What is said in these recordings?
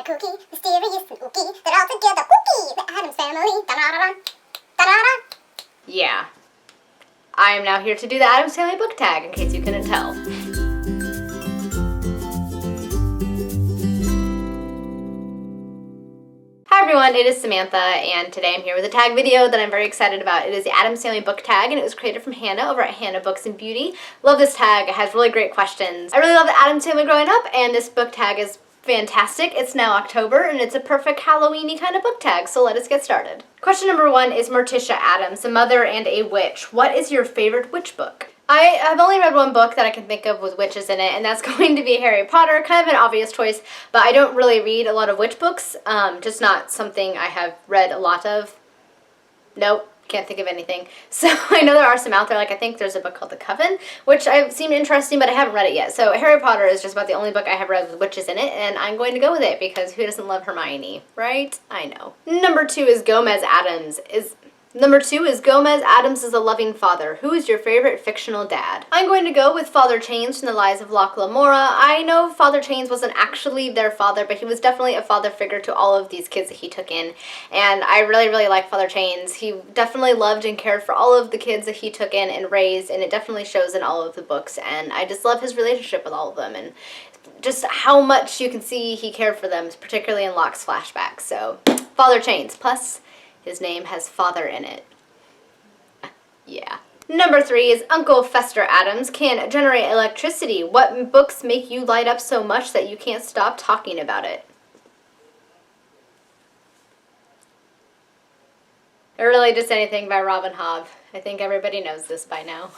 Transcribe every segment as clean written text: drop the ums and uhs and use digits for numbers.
kooky, mysterious and ooky. They're all together, ooky. The Addams family. Da-da-da-da. Da-da-da. Yeah. I am now here to do the Addams Family book tag, in case you couldn't tell. Hi everyone, it is Samantha, and today I'm here with a tag video that I'm very excited about. It is the Addams Family book tag, and it was created from Hannah over at Hannah Books and Beauty. Love this tag, it has really great questions. I really love the Addams Family growing up, and this book tag is fantastic. It's now October, and it's a perfect Halloween-y kind of book tag, so let us get started. Question number 1 is Morticia Addams, a mother and a witch. What is your favorite witch book? I have only read one book that I can think of with witches in it, and that's going to be Harry Potter. Kind of an obvious choice, but I don't really read a lot of witch books. Just not something I have read a lot of. Nope, can't think of anything. So I know there are some out there, like I think there's a book called The Coven, which I've seen interesting, but I haven't read it yet. So Harry Potter is just about the only book I have read with witches in it, and I'm going to go with it because who doesn't love Hermione, right? I know. Number 2 is Gomez Addams. Number 2 is Gomez Addams is a loving father. Who is your favorite fictional dad? I'm going to go with Father Chains from The Lies of Locke Lamora. I know Father Chains wasn't actually their father, but he was definitely a father figure to all of these kids that he took in. And I really, really like Father Chains. He definitely loved and cared for all of the kids that he took in and raised, and it definitely shows in all of the books. And I just love his relationship with all of them and just how much you can see he cared for them, particularly in Locke's flashbacks. So, Father Chains. Plus, his name has father in it. Yeah. Number 3 is Uncle Fester Addams can generate electricity. What books make you light up so much that you can't stop talking about it? Or really just anything by Robin Hobb. I think everybody knows this by now.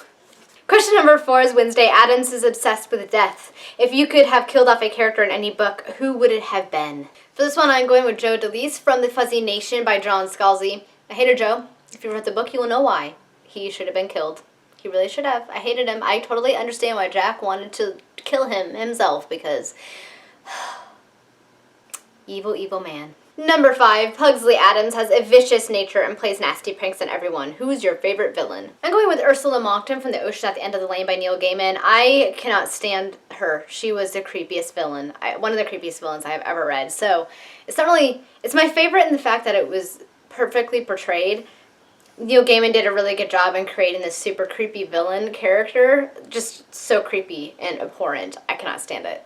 Question number 4 is Wednesday Addams is obsessed with death. If you could have killed off a character in any book, who would it have been? For this one, I'm going with Joe DeLise from The Fuzzy Nation by John Scalzi. I hated Joe. If you read the book, you will know why. He should have been killed. He really should have. I hated him. I totally understand why Jack wanted to kill him himself because evil, evil man. Number 5, Pugsley Addams has a vicious nature and plays nasty pranks on everyone. Who's your favorite villain? I'm going with Ursula Monkton from The Ocean at the End of the Lane by Neil Gaiman. I cannot stand her. She was the creepiest villain. One of the creepiest villains I have ever read. So it's not really, it's my favorite in the fact that it was perfectly portrayed. Neil Gaiman did a really good job in creating this super creepy villain character. Just so creepy and abhorrent. I cannot stand it.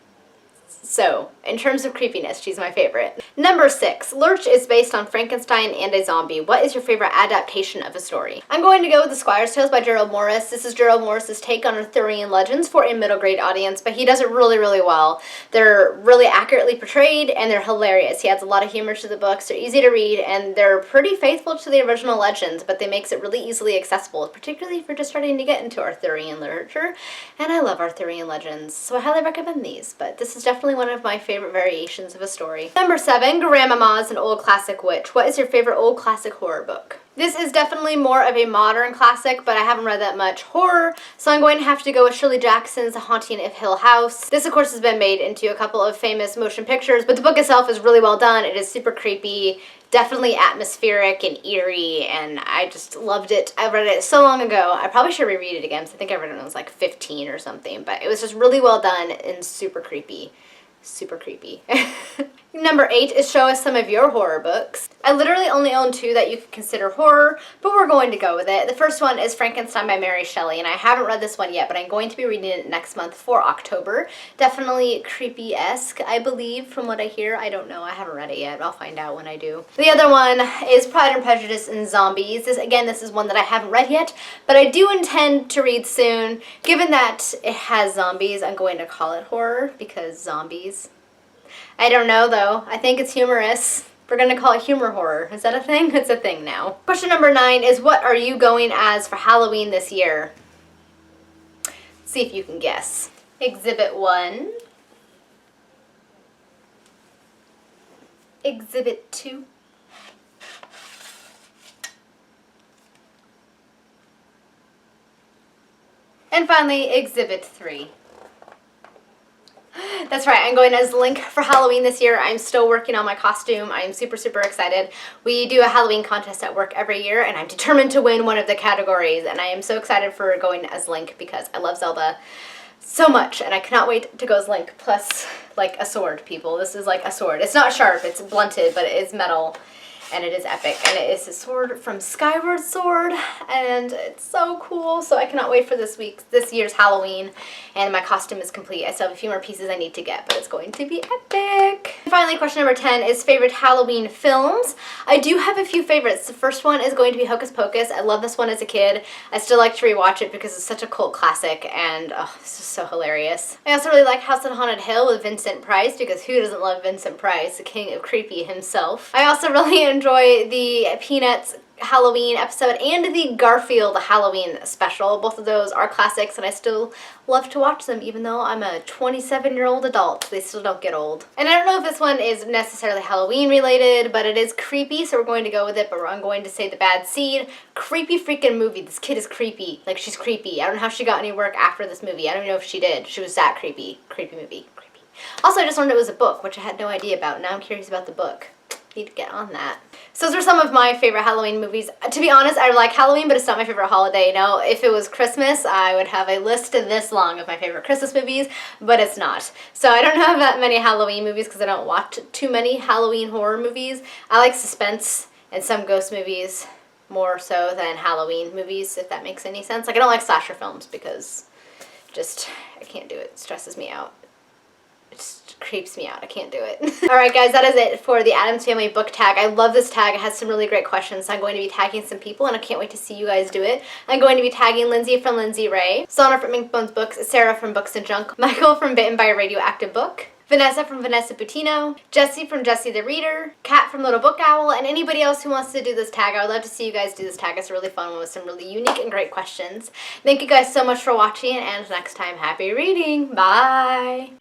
So, in terms of creepiness, she's my favorite. Number 6, Lurch is based on Frankenstein and a zombie. What is your favorite adaptation of a story? I'm going to go with The Squire's Tales by Gerald Morris. This is Gerald Morris's take on Arthurian legends for a middle grade audience, but he does it really, really well. They're really accurately portrayed, and they're hilarious. He adds a lot of humor to the books. They're easy to read, and they're pretty faithful to the original legends, but they makes it really easily accessible, particularly if you're just starting to get into Arthurian literature. And I love Arthurian legends, so I highly recommend these, but this is definitely one of my favorite variations of a story. Number 7, Grandmama's an old classic witch. What is your favorite old classic horror book? This is definitely more of a modern classic, but I haven't read that much horror, so I'm going to have to go with Shirley Jackson's The Haunting of Hill House. This, of course, has been made into a couple of famous motion pictures, but the book itself is really well done. It is super creepy, definitely atmospheric and eerie, and I just loved it. I read it so long ago. I probably should reread it again, because I think I read it when I was like 15 or something, but it was just really well done and super creepy. Super creepy. Number 8 is show us some of your horror books. I literally only own 2 that you could consider horror, but we're going to go with it. The first one is Frankenstein by Mary Shelley, and I haven't read this one yet, but I'm going to be reading it next month for October. Definitely creepy-esque, I believe, from what I hear. I don't know. I haven't read it yet. I'll find out when I do. The other one is Pride and Prejudice and Zombies. This is one that I haven't read yet, but I do intend to read soon. Given that it has zombies, I'm going to call it horror because zombies. I don't know, though. I think it's humorous. We're going to call it humor horror. Is that a thing? It's a thing now. Question number 9 is what are you going as for Halloween this year? Let's see if you can guess. Exhibit 1. Exhibit 2. And finally, Exhibit 3. That's right, I'm going as Link for Halloween this year. I'm still working on my costume. I'm super, super excited. We do a Halloween contest at work every year, and I'm determined to win one of the categories, and I am so excited for going as Link because I love Zelda. so much, and I cannot wait to go's link. Plus, like, a sword, people. This is like a sword. It's not sharp, it's blunted, but it is metal, and it is epic. And it is a sword from Skyward Sword, and it's so cool. So I cannot wait for this year's Halloween, and my costume is complete. I still have a few more pieces I need to get, but it's going to be epic. And finally, question number 10 is favorite Halloween films. I do have a few favorites. The first one is going to be Hocus Pocus. I love this one as a kid. I still like to rewatch it because it's such a cult classic, and oh, it's just so hilarious. I also really like House on Haunted Hill with Vincent Price, because who doesn't love Vincent Price, the king of creepy himself. I also really enjoy the Peanuts Halloween episode and the Garfield Halloween special. Both of those are classics, and I still love to watch them even though I'm a 27-year-old adult. They still don't get old. And I don't know if this one is necessarily Halloween related, but it is creepy, so we're going to go with it, but I'm going to say The Bad Seed. Creepy freaking movie. This kid is creepy. Like, she's creepy. I don't know how she got any work after this movie. I don't even know if she did. She was that creepy. Creepy movie. Creepy. Also, I just learned it was a book, which I had no idea about. Now I'm curious about the book. Need to get on that. So those are some of my favorite Halloween movies. To be honest, I like Halloween, but it's not my favorite holiday. You know, if it was Christmas, I would have a list this long of my favorite Christmas movies, but it's not. So I don't have that many Halloween movies because I don't watch too many Halloween horror movies. I like suspense and some ghost movies more so than Halloween movies, if that makes any sense. Like, I don't like slasher films because just, I can't do it. It stresses me out. It just creeps me out. I can't do it. Alright guys, that is it for the Addams Family book tag. I love this tag. It has some really great questions. So I'm going to be tagging some people, and I can't wait to see you guys do it. I'm going to be tagging Linsey from Linsey Rey, Saana from InkBonesBooks, Sara from BooksandJunk, Michael from Bitten by a Radioactive Book, Vanessa from Vanessa Butino, Jessie from Jessie the Reader, Kat from Little Book Owl, and anybody else who wants to do this tag. I would love to see you guys do this tag. It's a really fun one with some really unique and great questions. Thank you guys so much for watching, and next time, happy reading. Bye!